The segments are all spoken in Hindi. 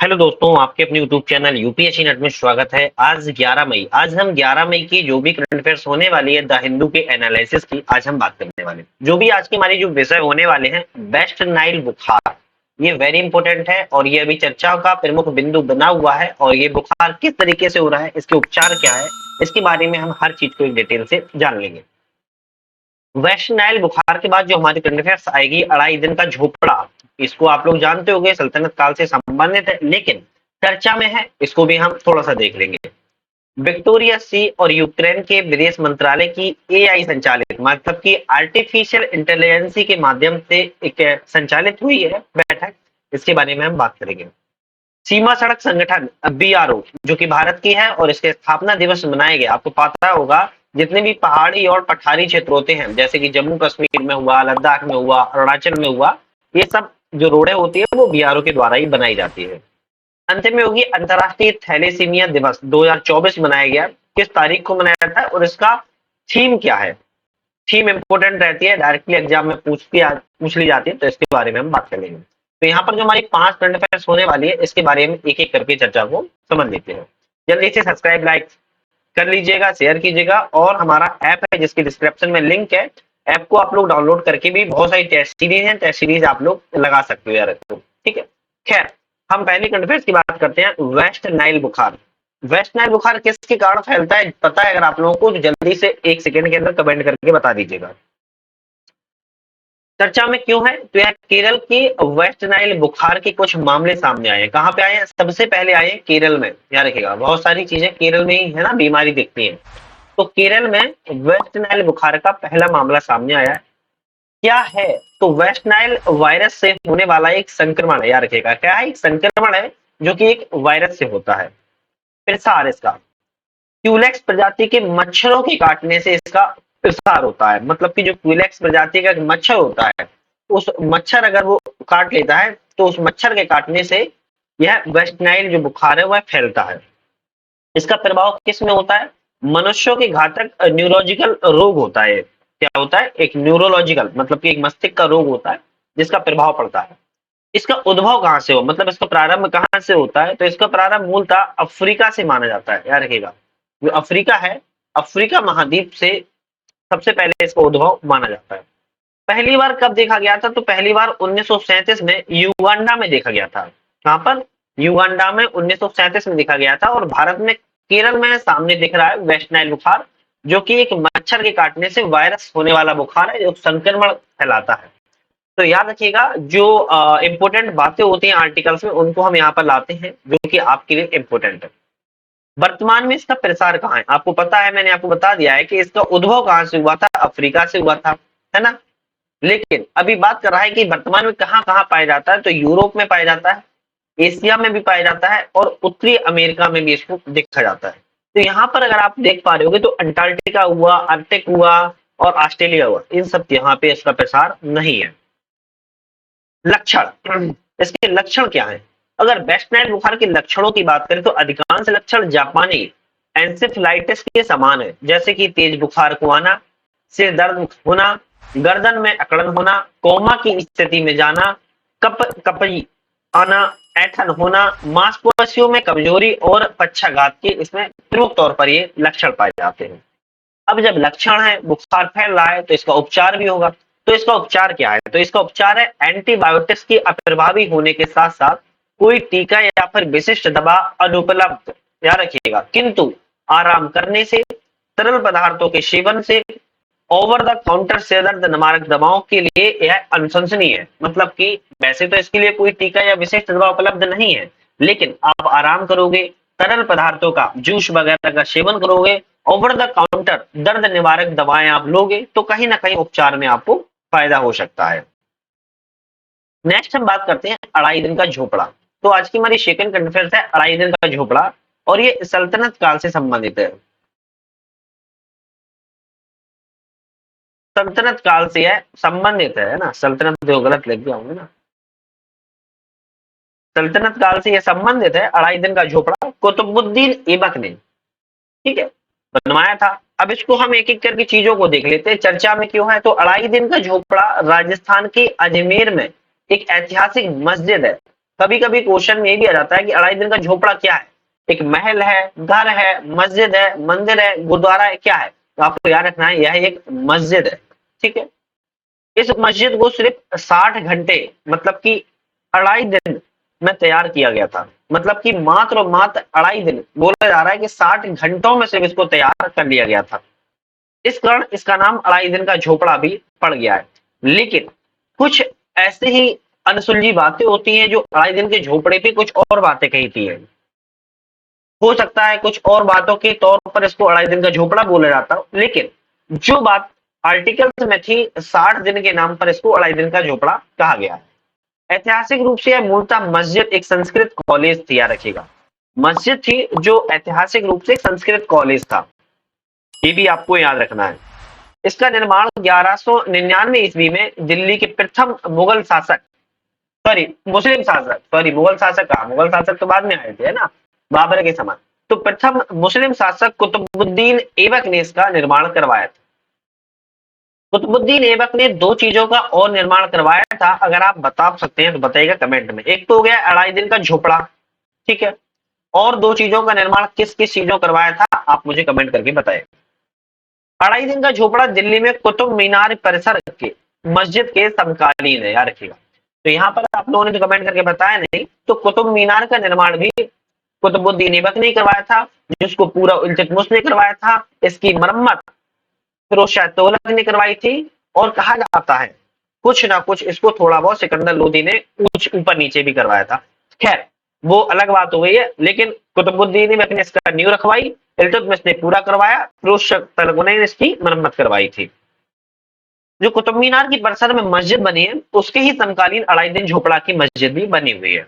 हेलो दोस्तों, आपके अपने यूट्यूब चैनल यूपीएससी नेट में स्वागत है। आज 11 मई, आज हम 11 मई की जो भी करंट अफेयर्स होने वाली है द हिंदू के एनालिसिस की आज हम बात करने वाले हैं। जो भी आज की हमारी जो विषय होने वाले हैं, वेस्ट नाइल बुखार, ये वेरी इंपॉर्टेंट है और ये अभी चर्चा का प्रमुख बिंदु बना हुआ है। और ये बुखार किस तरीके से हो रहा है, इसके उपचार क्या है, इसके बारे में हम हर चीज को एक डिटेल से जान लेंगे। वेस्ट नाइल बुखार के बाद जो हमारी करंट अफेयर्स आएगी, अढ़ाई दिन का झोपड़ा, इसको आप लोग जानते होंगे, सल्तनत काल से संबंधित है लेकिन चर्चा में है, इसको भी हम थोड़ा सा देख लेंगे। विक्टोरिया सी और यूक्रेन के विदेश मंत्रालय की एआई संचालित, मतलब कि आर्टिफिशियल इंटेलिजेंसी के माध्यम से एक संचालित हुई है बैठक, इसके बारे में हम बात करेंगे। सीमा सड़क संगठन बीआरओ, जो कि भारत की है और इसके स्थापना दिवस मनाया गया। आपको पता होगा, जितने भी पहाड़ी और पठारी क्षेत्र होते हैं, जैसे कि जम्मू कश्मीर में हुआ, लद्दाख में हुआ, अरुणाचल में हुआ, ये सब जो रोडें होती है वो बीआरओ के द्वारा ही बनाई जाती है। अंत में होगी अंतर्राष्ट्रीय थैलेसीमिया दिवस 2024 मनाया गया। किस तारीख को मनाया जाता है और इसका थीम क्या है? थीम इंपॉर्टेंट रहती है, डायरेक्टली एग्जाम में पूछ ली जाती है, तो इसके बारे में हम बात करेंगे। तो यहाँ पर जो हमारी 5 करंट अफेयर्स होने वाली है, इसके बारे में एक एक करके चर्चा को समझ लेते हैं। जल्दी से सब्सक्राइब लाइक कर लीजिएगा, शेयर कीजिएगा, और हमारा ऐप है जिसकी डिस्क्रिप्शन में लिंक है, ऐप को आप लोग डाउनलोड करके भी बहुत सारी टेस्ट सीरीज है, टेस्ट सीरीज आप लोग लगा सकते हो यार, तो ठीक है। खैर, हम पहली करंट अफेयर्स की बात करते हैं। वेस्ट नाइल बुखार। वेस्ट नाइल बुखार किसके कारण फैलता है पता है अगर आप लोगों को, तो जल्दी से 1 सेकंड के अंदर कमेंट करके बता दीजिएगा। चर्चा में क्यों है? तो यार केरल की वेस्ट नाइल बुखार के कुछ मामले सामने आए हैं। कहां पे आए हैं? सबसे पहले आए हैं केरल में। याद रखिएगा, बहुत सारी चीजें केरल में ही है ना, बीमारी दिखती है। तो केरल में वेस्ट नाइल बुखार का पहला मामला सामने आया है। क्या है? तो वेस्ट नाइल वायरस से होने वाला एक संक्रमण है। याद रखिएगा, क्या है? एक संक्रमण है जो कि एक वायरस से होता है। प्रसार इसका क्यूलेक्स प्रजाति के मच्छरों के काटने से इसका प्रसार होता है। मतलब कि जो क्यूलेक्स प्रजाति का एक मच्छर होता है, उस मच्छर अगर वो काट लेता है, तो उस मच्छर के काटने से यह वेस्ट नाइल जो बुखार है वह फैलता है। इसका प्रभाव किस में होता है? मनुष्यों के घातक न्यूरोलॉजिकल रोग होता है। क्या होता है? एक न्यूरोलॉजिकल, मतलब कि एक मस्तिष्क का रोग होता है जिसका प्रभाव पड़ता है। इसका उद्भव कहां से हो, मतलब इसका प्रारंभ कहां से होता है? तो इसका प्रारंभ मूलतः अफ्रीका से माना जाता है। याद रखिएगा, जो अफ्रीका है, अफ्रीका महाद्वीप से सबसे पहले इसका उद्भव माना जाता है। पहली बार कब देखा गया था? तो पहली बार 1937 में युगांडा में देखा गया था। कहां पर? युगांडा में 1937 में देखा गया था। और भारत में केरल में सामने दिख रहा है वेस्ट नाइल बुखार, जो कि एक मच्छर के काटने से वायरस होने वाला बुखार है जो संक्रमण फैलाता है। तो याद रखिएगा, जो इंपॉर्टेंट बातें होती हैं आर्टिकल्स में, उनको हम यहाँ पर लाते हैं जो कि आपके लिए इंपॉर्टेंट है। वर्तमान में इसका प्रसार कहाँ है? आपको पता है, मैंने आपको बता दिया है कि इसका उद्भव कहाँ से हुआ था, अफ्रीका से हुआ था, है ना। लेकिन अभी बात कर रहा है कि वर्तमान में कहाँ कहाँ पाया जाता है। तो यूरोप में पाया जाता है, एशिया में भी पाया जाता है, और उत्तरी अमेरिका में भी इसको देखा जाता है। तो यहाँ पर अगर आप देख पा रहे होगे, तो अंटार्कटिका हुआ, आर्कटिक हुआ और ऑस्ट्रेलिया हुआ, इन सब यहाँ पे इसका प्रसार नहीं है। लक्षण, इसके लक्षण क्या है? अगर वेस्ट नाइल बुखार के लक्षणों की बात करें, तो अधिकांश लक्षण जापानी एंसेफेलाइटिस के समान है, जैसे कि तेज बुखार को आना, सिर दर्द होना, गर्दन में अकड़न होना, कोमा की स्थिति में जाना, कपी आना, ऐठन होना, मांसपेशियों में कमजोरी और पक्षाघात के इसमें प्रमुख तौर पर ये लक्षण पाए जाते हैं। अब जब लक्षण है, बुखार फैल रहा है, तो इसका उपचार भी होगा। तो इसका उपचार क्या है? तो इसका उपचार है एंटीबायोटिक्स की अप्रभावी होने के साथ साथ कोई टीका या फिर विशिष्ट दवा अनुपलब्ध, याद रखिएगा, किंतु आराम करने से, तरल पदार्थों के सेवन से, ओवर द काउंटर से दर्द निवारक दवाओं के लिए यह अनुशंसनीय है। मतलब कि वैसे तो इसके लिए कोई टीका या विशिष्ट दवा उपलब्ध नहीं है, लेकिन आप आराम करोगे, तरल पदार्थों का जूस वगैरह का सेवन करोगे, ओवर द काउंटर दर्द निवारक दवाएं आप लोगे, तो कहीं ना कहीं उपचार में आपको फायदा हो सकता है। नेक्स्ट हम बात करते हैं अढ़ाई दिन का झोपड़ा। तो आज की हमारी सेकंड कॉन्फ्रेंस है अढ़ाई दिन का झोपड़ा, और ये सल्तनत काल से संबंधित है। सल्तनत काल से है, संबंधित है ना, सल्तनत जो गलत लिख दिया होंगे ना, सल्तनत काल से यह संबंधित है। अढ़ाई दिन का झोपड़ा कुतुबुद्दीन ऐबक ने, ठीक है, बनवाया था। अब इसको हम एक एक करके चीजों को देख लेते हैं, चर्चा में क्यों है। तो अढ़ाई दिन का झोपड़ा राजस्थान के अजमेर में एक ऐतिहासिक मस्जिद है। कभी कभी क्वेश्चन में ये भी आ जाता है कि अलाउद्दीन का झोपड़ा क्या है, एक महल है, घर है, मस्जिद है, मंदिर है, गुरुद्वारा है, क्या है? तो आपको याद रखना है यह एक मस्जिद है। ठीक है, इस मस्जिद को सिर्फ 60 घंटे मतलब कि 2.5 दिन में तैयार किया गया था। मतलब कि मात्र और मात्र 2.5 दिन, बोला जा रहा है कि 60 घंटों में सिर्फ इसको तैयार कर लिया गया था। इस कारण इसका नाम 2.5 दिन का झोपड़ा भी पड़ गया है। लेकिन कुछ ऐसे ही अनसुलझी बातें होती हैं जो 2.5 दिन के झोपड़े पे कुछ और बातें कही थी। हो सकता है कुछ और बातों के तौर पर इसको 2.5 दिन का झोपड़ा बोला जाता हो, लेकिन जो बात आर्टिकल्स में थी 60 दिन के नाम पर इसको 2.5 दिन का झोपड़ा कहा गया है। ऐतिहासिक रूप से यह मूलतः मस्जिद एक संस्कृत कॉलेज थी, याद रखिएगा। मस्जिद थी जो ऐतिहासिक रूप से संस्कृत कॉलेज था, ये भी आपको याद रखना है। इसका निर्माण 1199 ईस्वी में दिल्ली के प्रथम मुगल शासक, सॉरी मुस्लिम शासक, सॉरी मुगल शासक कहा, मुगल शासक तो बाद में आए थे, है ना, बाबर के समय। तो प्रथम मुस्लिम शासक कुतुबुद्दीन ऐबक ने इसका निर्माण करवाया था। कुतुबुद्दीन ऐबक ने दो चीजों का और निर्माण करवाया था, अगर आप बता सकते हैं तो बताइएगा कमेंट में। एक तो हो गया 2.5 दिन का झोपड़ा, ठीक है, और दो चीजों का निर्माण किस किस चीजों करवाया था आप मुझे कमेंट करके बताइए। 2.5 दिन का झोपड़ा दिल्ली में कुतुब मीनार परिसर के मस्जिद के समकालीन है, याद रखिएगा। तो यहाँ पर आप लोगों ने जो कमेंट करके बताया नहीं, तो कुतुब मीनार का निर्माण भी कुतुबुद्दीन ऐबक ने करवाया था, जिसको पूरा इल्तुतमिश ने करवाया था। इसकी मरम्मत फिरोज शाह तुगलक ने करवाई थी, और कहा जाता है कुछ ना कुछ इसको थोड़ा बहुत सिकंदर लोदी ने कुछ ऊपर नीचे भी करवाया था। खैर वो अलग बात हो गई है, लेकिन कुतुबुद्दीन ऐबक ने इसका नींव रखवाई, इल्तुतमिश ने पूरा करवाया, फिरोज शाह तुगलक ने इसकी मरम्मत करवाई थी। जो कुतुब मीनार की परिसर में मस्जिद बनी है, उसके ही समकालीन 2.5 दिन झोपड़ा की मस्जिद भी बनी हुई है।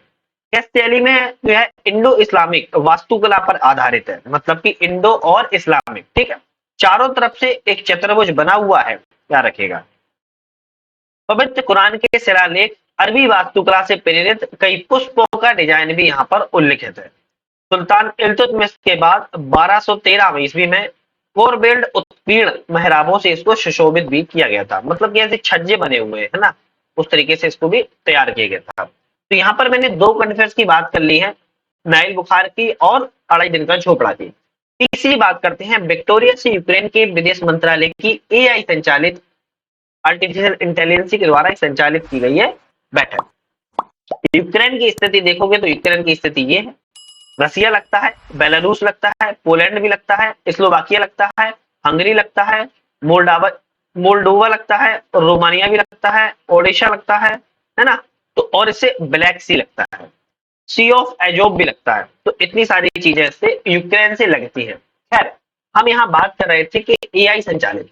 इस शैली में जो है इंडो इस्लामिक वास्तुकला पर आधारित है, मतलब कि इंडो और इस्लामिक, ठीक है। चारों तरफ से एक चतुर्भुज बना हुआ है, याद रखिएगा। पवित्र कुरान के शिलालेख, अरबी वास्तुकला से प्रेरित कई पुष्पों का डिजाइन भी यहाँ पर उल्लिखित है। सुल्तान इल्तुतमिश के बाद 1213 ईस्वी में कोरबेल्ड उत्कीर्ण मेहराबों से इसको सुशोभित भी किया गया था, मतलब कि ऐसे छज्जे बने हुए हैं, है ना, उस तरीके से इसको भी तैयार किया गया था। तो यहाँ पर मैंने दो कन्फ्रेंस की बात कर ली है, नाइल बुखार की और 2.5 दिन का झोपड़ा की। तीसरी बात करते हैं विक्टोरिया से यूक्रेन के विदेश मंत्रालय की एआई संचालित, आर्टिफिशियल इंटेलिजेंस के द्वारा संचालित की गई है बैठक। यूक्रेन की स्थिति देखोगे तो यूक्रेन की स्थिति ये है, रसिया लगता है, बेलारूस लगता है, पोलैंड भी लगता है, स्लोवाकिया लगता है, हंगरी लगता है, मोल्डावा मोल्डोवा लगता है, रोमानिया भी लगता है, ओडिशा लगता है ना, तो और इससे ब्लैक सी लगता है, सी ऑफ एजोब भी लगता है। तो इतनी सारी चीजें इससे यूक्रेन से लगती है। खैर हम यहाँ बात कर रहे थे कि एआई संचालित,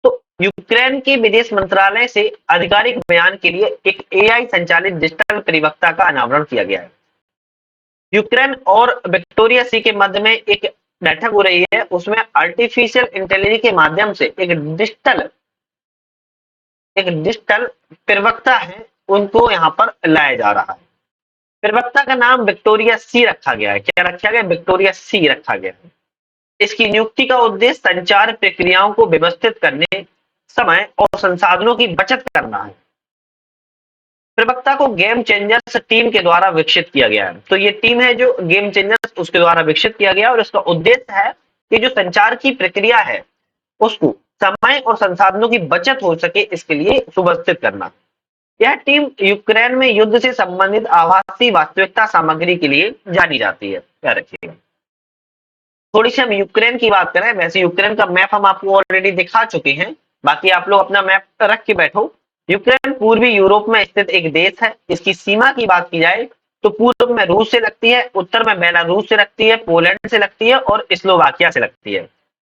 तो यूक्रेन के विदेश मंत्रालय से आधिकारिक बयान के लिए एक एआई संचालित डिजिटल परिवक्ता का अनावरण किया गया है। यूक्रेन और विक्टोरिया सी के मध्य में एक बैठक हो रही है, उसमें आर्टिफिशियल इंटेलिजेंस के माध्यम से एक डिजिटल प्रवक्ता है, उनको यहाँ पर लाया जा रहा है। प्रवक्ता का नाम विक्टोरिया सी रखा गया है। क्या रखा गया? विक्टोरिया सी रखा गया है। इसकी नियुक्ति का उद्देश्य संचार प्रक्रियाओं को व्यवस्थित करने, समय और संसाधनों की बचत करना है। प्रवक्ता को गेम चेंजर्स टीम के द्वारा विकसित किया गया है। तो ये टीम है जो गेम चेंजर्स, उसके द्वारा विकसित किया गया, और इसका उद्देश्य है कि जो संचार की प्रक्रिया है उसको समय और संसाधनों की बचत हो सके, इसके लिए सुव्यवस्थित करना। यह टीम यूक्रेन में युद्ध से संबंधित आभासी वास्तविकता सामग्री के लिए जानी जाती है। क्या रखिएगा, थोड़ी सी हम यूक्रेन की बात करें। वैसे यूक्रेन का मैप हम आपको ऑलरेडी दिखा चुके हैं, बाकी आप लोग अपना मैप रख के बैठो। यूक्रेन पूर्वी यूरोप में स्थित एक देश है। इसकी सीमा की बात की जाए तो पूर्व में रूस से लगती है, उत्तर में बेलारूस से लगती है, पोलैंड से लगती है और स्लोवाकिया से लगती है।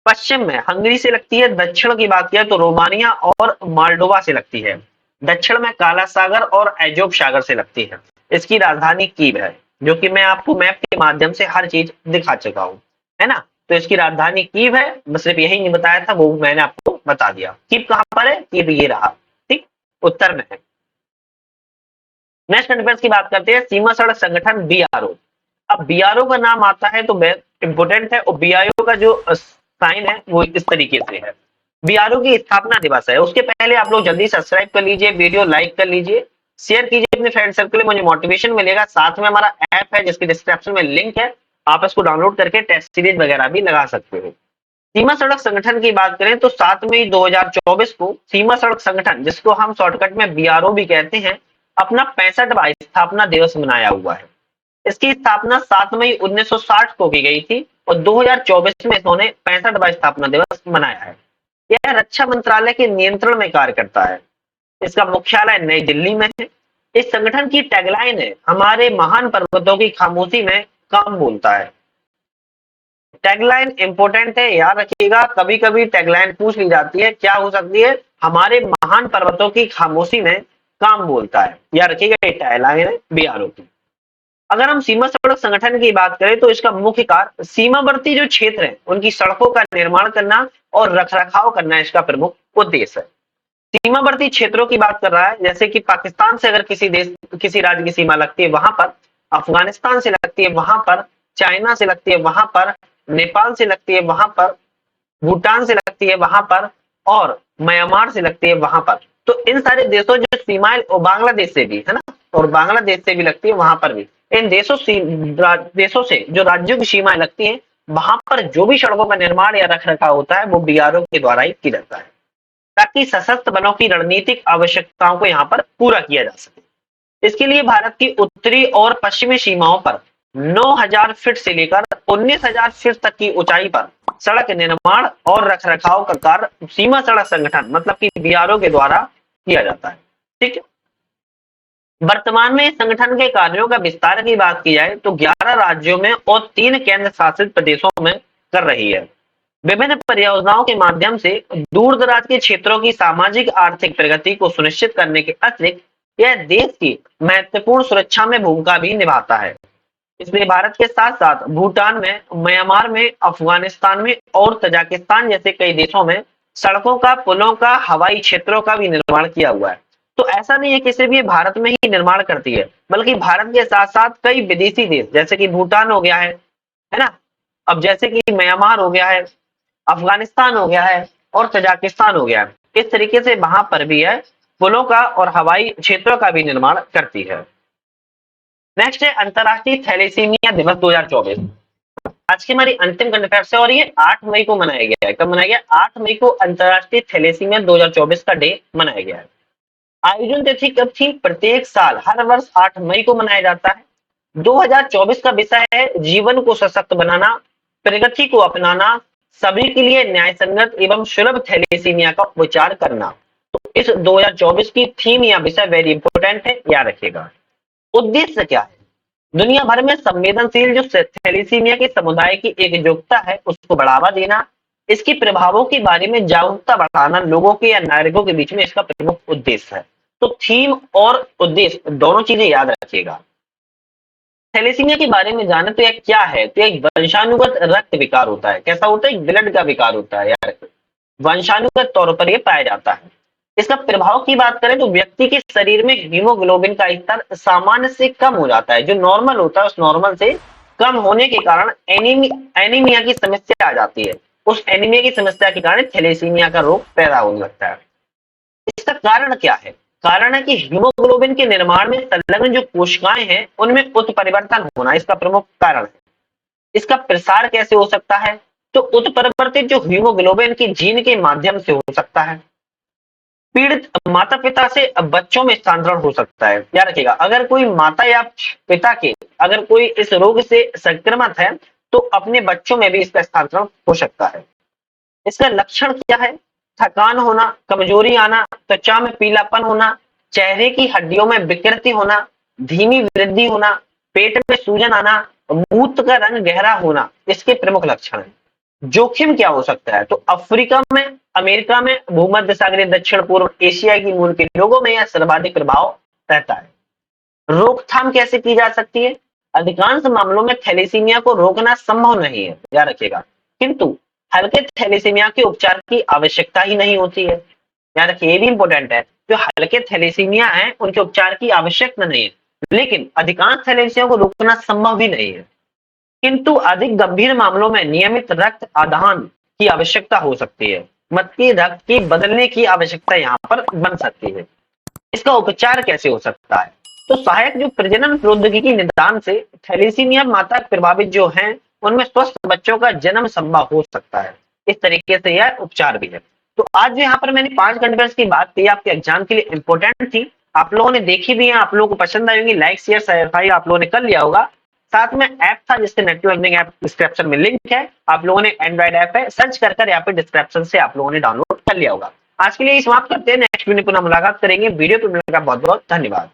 पश्चिम में हंगरी से लगती है। दक्षिण की बात किया तो रोमानिया और माल्डोवा से लगती है। दक्षिण में काला सागर और एजोब सागर से लगती है। इसकी राजधानी कीव है, जो कि मैं आपको मैप के माध्यम से हर चीज दिखा चुका हूँ, है ना। तो इसकी राजधानी कीव है, बस सिर्फ यही नहीं बताया था, वो मैंने आपको बता दिया। कीव कहाँ पर है? कीव ये रहा, ठीक, उत्तर में है। नेक्स्ट कॉन्फ्रेंस की बात करते हैं, सीमा सड़क संगठन बीआरओ। अब बीआरओ का नाम आता है तो इंपोर्टेंट है, और बीआरओ का जो साइन है वो इस तरीके से है। बीआरओ की स्थापना दिवस है। उसके पहले आप लोग जल्दी सब्सक्राइब कर लीजिए, वीडियो लाइक कर लीजिए, शेयर कीजिए अपने फ्रेंड सर्कल में, मुझे मोटिवेशन मिलेगा। साथ में हमारा ऐप है जिसकी डिस्क्रिप्शन में लिंक है, आप इसको डाउनलोड करके टेस्ट सीरीज वगैरह भी लगा सकते हो। सीमा सड़क संगठन की बात करें तो 7 मई 2024 को सीमा सड़क संगठन, जिसको हम शॉर्टकट में बीआरओ भी कहते हैं, अपना 65वां स्थापना दिवस मनाया हुआ है। इसकी स्थापना 7 मई 1960 को की गई थी और 2024 में इन्होंने 65वां स्थापना दिवस मनाया है। यह रक्षा मंत्रालय के नियंत्रण में कार्य करता है। इसका मुख्यालय नई दिल्ली में है। इस संगठन की टैगलाइन है, हमारे महान पर्वतों की खामोशी में काम बोलता है। टैगलाइन इंपॉर्टेंट है, याद रखिएगा, कभी कभी टैगलाइन पूछ ली जाती है, क्या हो सकती है, हमारे महान पर्वतों की खामोशी में काम बोलता है। याद रखिएगा, ये टैगलाइन है बीआरओ की। अगर हम सीमा सड़क संगठन की बात करें तो इसका मुख्य कार्य सीमावर्ती जो क्षेत्र है उनकी सड़कों का निर्माण करना और रखरखाव करना इसका प्रमुख उद्देश्य है। सीमावर्ती क्षेत्रों की बात कर रहा है, जैसे कि पाकिस्तान से अगर किसी देश किसी राज्य की सीमा लगती है वहां पर, अफगानिस्तान से लगती है वहां पर, चाइना से लगती है वहां पर, नेपाल से लगती है वहां पर, भूटान से लगती है वहां पर और म्यांमार से लगती है वहां पर। तो इन सारे देशों जो सीमाएं, और बांग्लादेश से भी है ना, और बांग्लादेश से भी लगती है वहां पर भी, इन देशों से जो राज्यों की सीमाएं लगती हैं वहां पर जो भी सड़कों का निर्माण या रख रखाव होता है वो बीआरओ के द्वारा ही किया जाता है, ताकि सशस्त्र बलों की रणनीतिक आवश्यकताओं को यहाँ पर पूरा किया जा सके। इसके लिए भारत की उत्तरी और पश्चिमी सीमाओं पर 9,000 फीट से लेकर 19,000 फीट तक की ऊंचाई पर सड़क निर्माण और रखरखाव का कार्य सीमा सड़क संगठन मतलब कि बीआरओ के द्वारा किया जाता है। ठीक है। वर्तमान में इस संगठन के कार्यों का विस्तार की बात की जाए तो 11 राज्यों में और 3 केंद्र शासित प्रदेशों में कर रही है। विभिन्न परियोजनाओं के माध्यम से दूर दराज के क्षेत्रों की सामाजिक आर्थिक प्रगति को सुनिश्चित करने के अतिरिक्त यह देश की महत्वपूर्ण सुरक्षा में भूमिका भी निभाता है। इसलिए भारत के साथ साथ भूटान में, म्यांमार में, अफगानिस्तान में और तजाकिस्तान जैसे कई देशों में सड़कों का, पुलों का, हवाई क्षेत्रों का भी निर्माण किया हुआ है। तो ऐसा नहीं है कि सिर्फ ये भारत में ही निर्माण करती है, बल्कि भारत के साथ साथ कई विदेशी देश जैसे कि भूटान हो गया है ना, अब जैसे कि म्यांमार हो गया है, अफगानिस्तान हो गया है और तजाकिस्तान हो गया है, इस तरीके से वहां पर भी है पुलों का और हवाई क्षेत्रों का भी निर्माण करती है। नेक्स्ट है अंतरराष्ट्रीय थैलेसीमिया दिवस 2024। आज की हमारी अंतिम करंट अफेयर्स है और ये 8 मई को मनाया गया है। कब मनाया गया? 8 मई को अंतरराष्ट्रीय थैलेसीमिया 2024 का डे मनाया गया है। आयोजन तिथि कब थी? प्रत्येक साल हर वर्ष 8 मई को मनाया जाता है। 2024 का विषय है जीवन को सशक्त बनाना, प्रगति को अपनाना, सभी के लिए न्याय संगत एवं सुलभ थैलेसीमिया का उपचार करना। तो इस 2024 की थीम या विषय वेरी इंपोर्टेंट है, याद रखिएगा। उद्देश्य क्या है? दुनिया भर में संवेदनशील जो थैलेसीमिया के समुदाय की एकजुटता है उसको बढ़ावा देना, इसके प्रभावों के बारे में जागरूकता बढ़ाना लोगों के या नागरिकों के बीच में इसका प्रमुख उद्देश्य है। तो थीम और उद्देश्य दोनों चीजें याद रखिएगा। थैलेसीमिया के बारे में जाने तो यह क्या है? तो एक वंशानुगत रक्त विकार होता है। कैसा होता है? ब्लड का विकार होता है यार, वंशानुगत तौर पर यह पाया जाता है। इसका प्रभाव की बात करें तो व्यक्ति के शरीर में हीमोग्लोबिन का स्तर सामान्य से कम हो जाता है, जो नॉर्मल होता है उस नॉर्मल से कम होने के कारण एनीमिया की समस्या आ जाती है। उस एनीमिया की समस्या के कारण थैलेसीमिया का रोग पैदा होने लगता है। इसका कारण क्या है? कारण है कि हीमोग्लोबिन के निर्माण में संलग्न जो कोशिकाएं हैं उनमें उत्परिवर्तन होना इसका प्रमुख कारण है। इसका प्रसार कैसे हो सकता है? तो उत्परिवर्तित जो हीमोग्लोबिन की जीन के माध्यम से हो सकता है। पीड़ित माता पिता से बच्चों में स्थानांतरण हो सकता है। याद रखिएगा, अगर कोई माता या पिता के अगर कोई इस रोग से संक्रमित है तो अपने बच्चों में भी इसका स्थानांतरण हो सकता है। इसका लक्षण क्या है? थकान होना, कमजोरी आना, त्वचा में पीलापन होना, चेहरे की हड्डियों में विकृति होना, धीमी वृद्धि होना, पेट में सूजन आना, मूत्र का रंग गहरा होना इसके प्रमुख लक्षण हैं। जोखिम क्या हो सकता है? तो अफ्रीका में, अमेरिका में, भूमध्य सागरीय दक्षिण पूर्व एशिया की मूल के लोगों में यह सर्वाधिक प्रभाव रहता है। रोकथाम कैसे की जा सकती है? अधिकांश मामलों में थैलेसीमिया को रोकना संभव नहीं है, याद रखिएगा, किंतु हल्के थैलेसीमिया के उपचार की आवश्यकता ही नहीं होती है। याद रखिए, ये भी इंपॉर्टेंट है, जो हल्के थैलेसीमिया है उनके उपचार की आवश्यकता नहीं है, लेकिन अधिकांश थैलेसीमिया को रोकना संभव भी नहीं है। किंतु अधिक गंभीर मामलों में नियमित रक्त आदान की आवश्यकता हो सकती है, मतलब कि रक्त की बदलने की आवश्यकता यहाँ पर बन सकती है। इसका उपचार कैसे हो सकता है? तो सहायक जो प्रजनन प्रौद्योगिकी निदान से थैलेसीमिया माता प्रभावित जो हैं, उनमें स्वस्थ बच्चों का जन्म संभव हो सकता है। इस तरीके से यह उपचार भी है। तो आज जो यहाँ पर मैंने 5 कंट्रीज की बात की, आपके एग्जाम के लिए इंपॉर्टेंट थी। आप लोगों ने देखी भी है, आप लोगों को पसंद आई होगी। लाइक शेयर सब्सक्राइब आप लोगों ने कर लिया होगा। साथ में ऐप था जिससे नेटवर्क लर्निंग ऐप डिस्क्रिप्शन में लिंक है। आप लोगों ने एंड्रॉइड ऐप है, सर्च कर यहाँ पे डिस्क्रिप्शन से आप लोगों ने डाउनलोड कर लिया होगा। आज के लिए समाप्त करते हैं, नेक्स्ट वीडियो पुनः मुलाकात करेंगे। वीडियो पर मिलने का बहुत बहुत धन्यवाद।